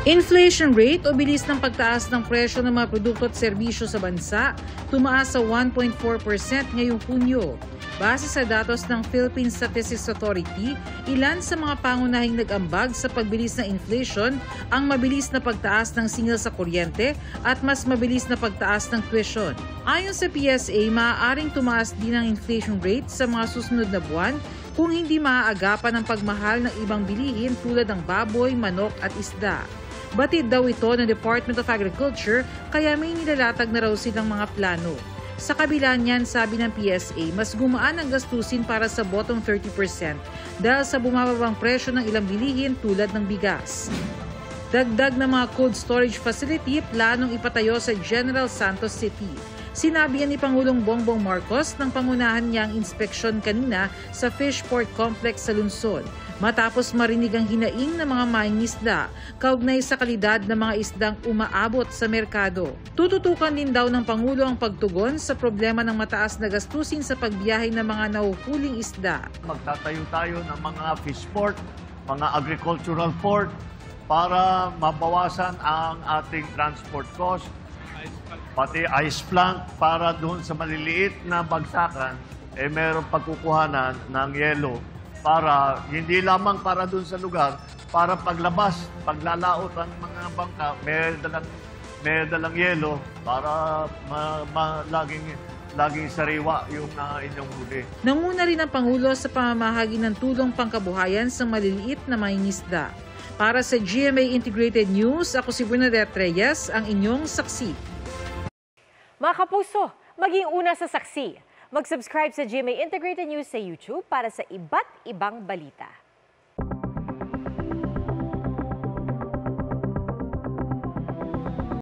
Inflation rate o bilis ng pagtaas ng presyo ng mga produkto at serbisyo sa bansa tumaas sa 1.4% ngayong Hunyo. Base sa datos ng Philippine Statistics Authority, ilan sa mga pangunahing nag-ambag sa pagbilis ng inflation ang mabilis na pagtaas ng singil sa kuryente at mas mabilis na pagtaas ng tuition. Ayon sa PSA, maaaring tumaas din ang inflation rate sa mga susunod na buwan kung hindi maaagapan ang pagmahal ng ibang bilihin tulad ng baboy, manok at isda. Batid daw ito ng Department of Agriculture kaya may nilalatag na raw silang mga plano. Sa kabila niyan, sabi ng PSA, mas gumaan ang gastusin para sa bottom 30% dahil sa bumababang presyo ng ilang bilihin tulad ng bigas. Dagdag ng mga cold storage facility, planong ipatayo sa General Santos City. Sinabi yan ni Pangulong Bongbong Marcos nang pangunahan niyang inspeksyon kanina sa Fishport Complex sa Lungsod. Matapos marinig ang hinaing ng mga mangingisda, kaugnay sa kalidad ng mga isdang umaabot sa merkado. Tututukan din daw ng Pangulo ang pagtugon sa problema ng mataas na gastusin sa pagbiyahe ng mga nahuhuling isda. Magtatayo tayo ng mga fish port, mga agricultural port para mabawasan ang ating transport cost, pati ice plant para doon sa maliliit na bagsakan, mayroong pagkukuhanan ng yelo para hindi lamang para doon sa lugar, para paglabas, paglalaot ang mga bangka, may dalang yelo para laging sariwa yung inyong huli. Nanguna rin ang Pangulo sa pamamahagi ng tulong pangkabuhayan sa maliliit na mangingisda. Para sa GMA Integrated News, ako si Bernadette Reyes, ang inyong saksi. Mga kapuso, maging una sa saksi. Mag-subscribe sa GMA Integrated News sa YouTube para sa iba't ibang balita.